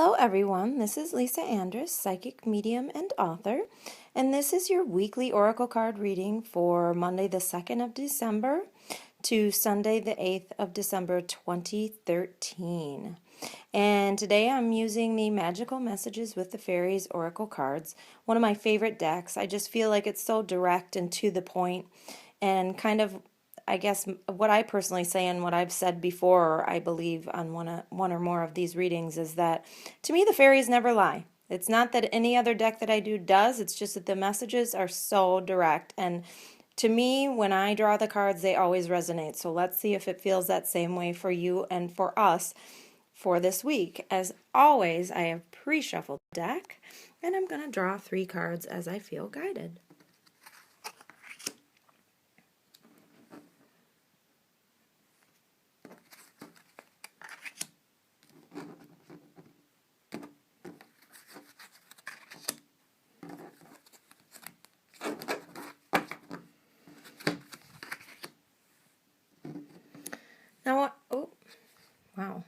Hello everyone, this is Lisa Andrus, psychic medium and author, and this is your weekly oracle card reading for Monday the 2nd of December to Sunday the 8th of December 2013. And today I'm using the Magical Messages with the Fairies oracle cards, one of my favorite decks. I just feel like it's so direct and to the point and kind of, I guess, what I personally say and what I've said before, I believe, on one or more of these readings is that, to me, the fairies never lie. It's not that any other deck that I do does, it's just that the messages are so direct. And to me, when I draw the cards, they always resonate. So let's see if it feels that same way for you and for us for this week. As always, I have pre-shuffled the deck, and I'm going to draw 3 cards as I feel guided. Now, oh, wow.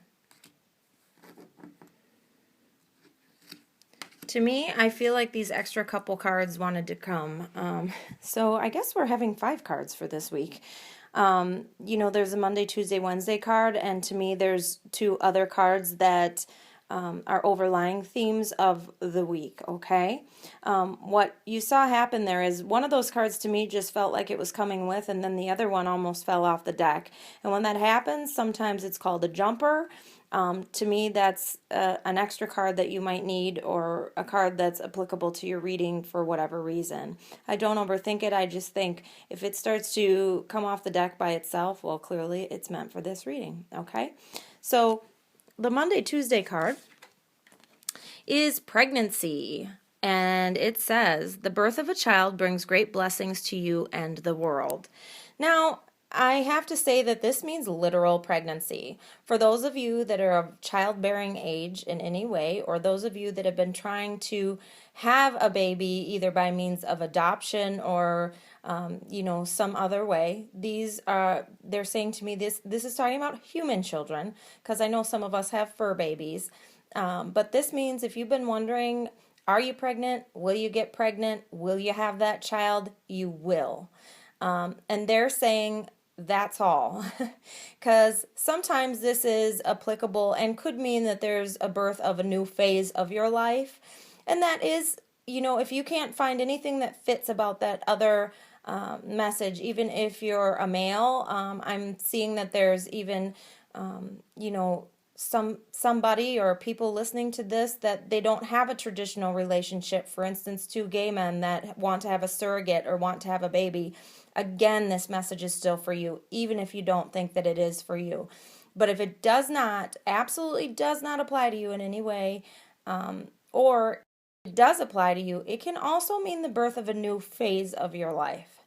To me, I feel like these extra couple cards wanted to come. So I guess we're having 5 cards for this week. There's a Monday, Tuesday, Wednesday card, and to me there's 2 other cards that are overlying themes of the week, okay? What you saw happen there is one of those cards to me just felt like it was coming with, and then the other one almost fell off the deck. And when that happens, sometimes it's called a jumper. To me, that's an extra card that you might need, or a card that's applicable to your reading for whatever reason. I don't overthink it. I just think if it starts to come off the deck by itself, well, clearly it's meant for this reading, okay? So the Monday, Tuesday card is pregnancy. And it says, the birth of a child brings great blessings to you and the world. Now, I have to say that this means literal pregnancy. For those of you that are of childbearing age in any way, or those of you that have been trying to have a baby either by means of adoption or some other way, they're saying to me this is talking about human children, because I know some of us have fur babies. But this means if you've been wondering, are you pregnant? Will you get pregnant? Will you have that child? You will. And they're saying that's all. Because sometimes this is applicable and could mean that there's a birth of a new phase of your life. And that is, if you can't find anything that fits about that other message, even if you're a male, I'm seeing that there's even, somebody or people listening to this that they don't have a traditional relationship. For instance, 2 gay men that want to have a surrogate or want to have a baby. Again, this message is still for you, even if you don't think that it is for you. But if it does not, absolutely does not apply to you in any way, or it does apply to you, it can also mean the birth of a new phase of your life.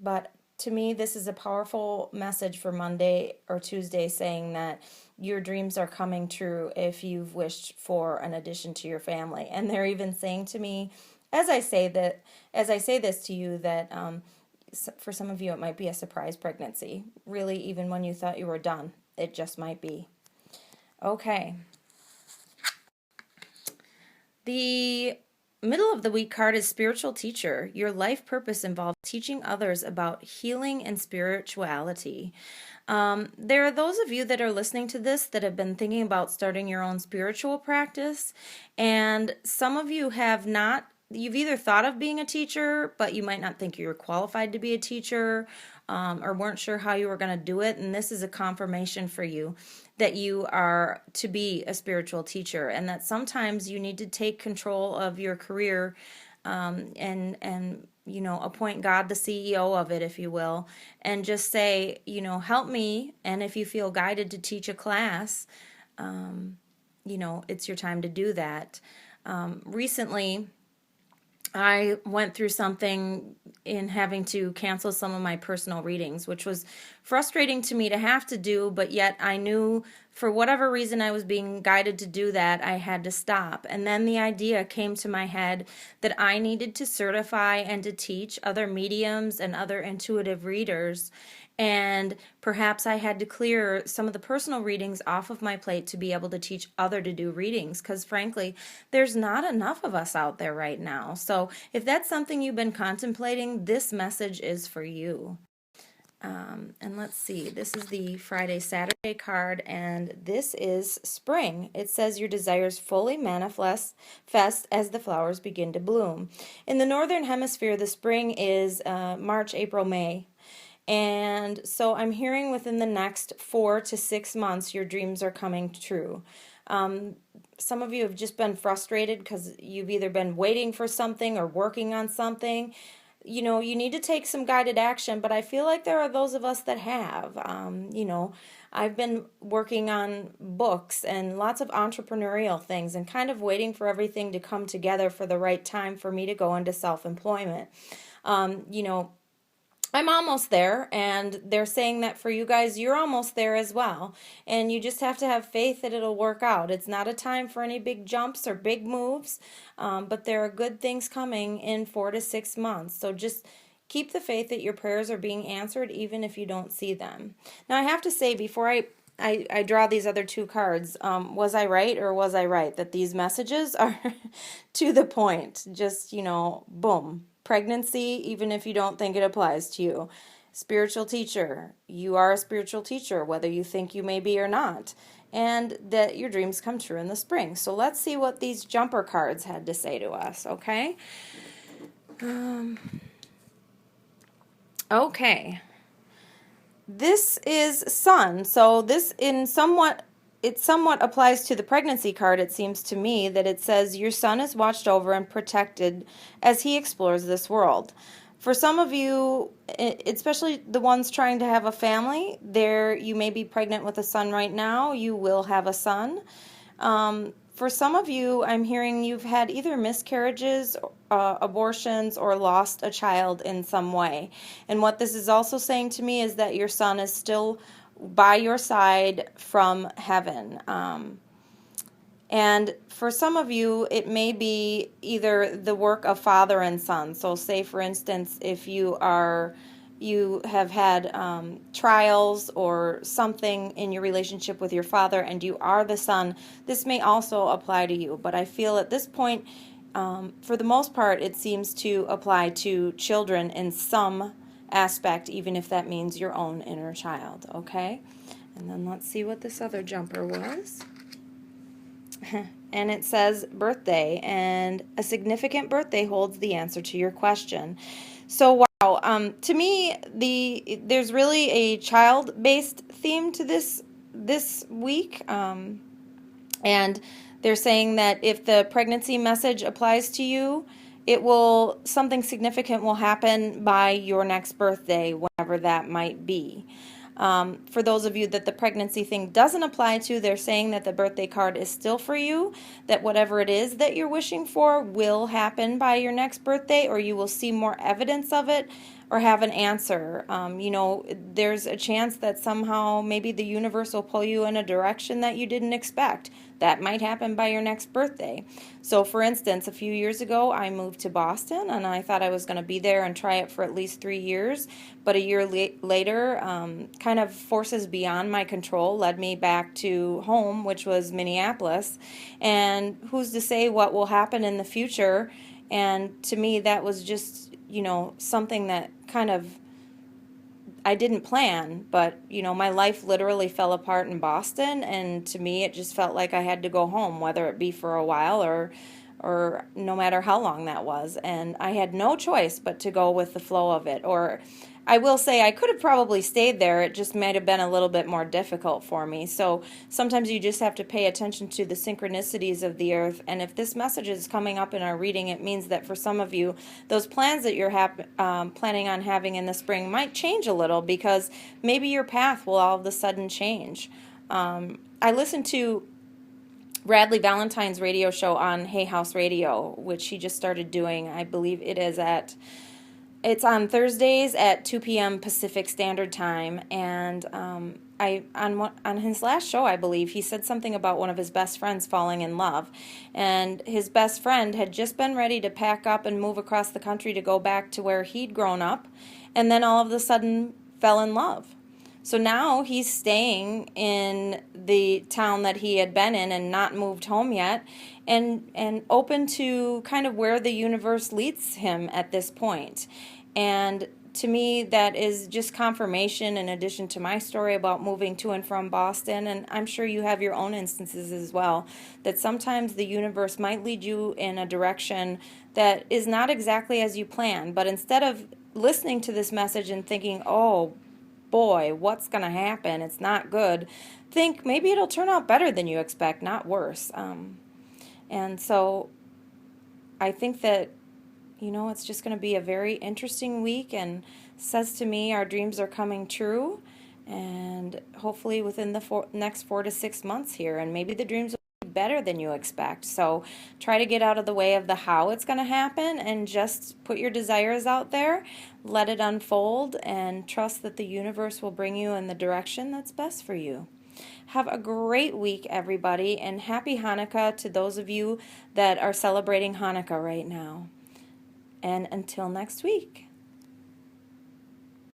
But to me, this is a powerful message for Monday or Tuesday, saying that your dreams are coming true if you've wished for an addition to your family. And they're even saying to me, as I say this to you, that for some of you it might be a surprise pregnancy. Really, even when you thought you were done, it just might be. Okay. The middle of the week card is spiritual teacher. Your life purpose involves teaching others about healing and spirituality. There are those of you that are listening to this that have been thinking about starting your own spiritual practice, and some of you have not. You've either thought of being a teacher, but you might not think you were qualified to be a teacher, or weren't sure how you were going to do it. And this is a confirmation for you that you are to be a spiritual teacher, and that sometimes you need to take control of your career, and appoint God the CEO of it, if you will, and just say, help me. And if you feel guided to teach a class, it's your time to do that. Recently, I went through something in having to cancel some of my personal readings, which was frustrating to me to have to do, but yet I knew for whatever reason I was being guided to do that, I had to stop. And then the idea came to my head that I needed to certify and to teach other mediums and other intuitive readers. And perhaps I had to clear some of the personal readings off of my plate to be able to teach other to do readings, because frankly, there's not enough of us out there right now. So if that's something you've been contemplating, this message is for you. And let's see, this is the Friday, Saturday card, and this is spring. It says your desires fully manifest as the flowers begin to bloom. In the Northern Hemisphere, the spring is March, April, May. And so I'm hearing within the next 4 to 6 months, your dreams are coming true. Some of you have just been frustrated because you've either been waiting for something or working on something. You know, you need to take some guided action, but I feel like there are those of us that have. I've been working on books and lots of entrepreneurial things and kind of waiting for everything to come together for the right time for me to go into self-employment. I'm almost there, and they're saying that for you guys, you're almost there as well. And you just have to have faith that it'll work out. It's not a time for any big jumps or big moves, but there are good things coming in 4 to 6 months. So just keep the faith that your prayers are being answered, even if you don't see them. Now, I have to say, before I draw these other two cards, was I right or was I right that these messages are to the point? Just, boom. Pregnancy, even if you don't think it applies to you. Spiritual teacher, you are a spiritual teacher, whether you think you may be or not. And that your dreams come true in the spring. So let's see what these jumper cards had to say to us, okay? Okay. This is Sun. So this it somewhat applies to the pregnancy card, it seems to me, that it says your son is watched over and protected as he explores this world. For some of you, especially the ones trying to have a family, you may be pregnant with a son right now. You will have a son. For some of you, I'm hearing you've had either miscarriages, abortions, or lost a child in some way. And what this is also saying to me is that your son is still by your side from heaven. And for some of you, it may be either the work of father and son. So say, for instance, if you have had trials or something in your relationship with your father and you are the son, this may also apply to you. But I feel at this point, for the most part, it seems to apply to children in some aspect, even if that means your own inner child, okay? And then let's see what this other jumper was. And it says birthday, and a significant birthday holds the answer to your question. So wow, to me, there's really a child-based theme to this week, and they're saying that if the pregnancy message applies to you, something significant will happen by your next birthday, whenever that might be. For those of you that the pregnancy thing doesn't apply to, they're saying that the birthday card is still for you, that whatever it is that you're wishing for will happen by your next birthday, or you will see more evidence of it or have an answer. There's a chance that somehow maybe the universe will pull you in a direction that you didn't expect. That might happen by your next birthday. So for instance, a few years ago, I moved to Boston, and I thought I was going to be there and try it for at least 3 years. But a year later, kind of forces beyond my control led me back to home, which was Minneapolis. And who's to say what will happen in the future? And to me, that was just, something that kind of I didn't plan, but my life literally fell apart in Boston, and to me it just felt like I had to go home, whether it be for a while or no matter how long that was, and I had no choice but to go with the flow of it. Or I will say I could have probably stayed there, it just might have been a little bit more difficult for me. So sometimes you just have to pay attention to the synchronicities of the earth, and if this message is coming up in our reading, it means that for some of you, those plans that you're planning on having in the spring might change a little, because maybe your path will all of a sudden change. I listened to Radley Valentine's radio show on Hay House Radio, which he just started doing. I believe it's on Thursdays at 2 p.m. Pacific Standard Time, and on his last show, I believe, he said something about one of his best friends falling in love, and his best friend had just been ready to pack up and move across the country to go back to where he'd grown up, and then all of a sudden fell in love. So now he's staying in the town that he had been in and not moved home yet, and open to kind of where the universe leads him at this point. And to me, that is just confirmation in addition to my story about moving to and from Boston. And I'm sure you have your own instances as well, that sometimes the universe might lead you in a direction that is not exactly as you plan. But instead of listening to this message and thinking, oh boy, what's going to happen? It's not good. Think maybe it'll turn out better than you expect, not worse. And so I think that, it's just going to be a very interesting week, and says to me our dreams are coming true, and hopefully within the next 4 to 6 months here, and maybe the dreams will be better than you expect. So try to get out of the way of the how it's going to happen and just put your desires out there, let it unfold, and trust that the universe will bring you in the direction that's best for you. Have a great week, everybody, and happy Hanukkah to those of you that are celebrating Hanukkah right now. And until next week.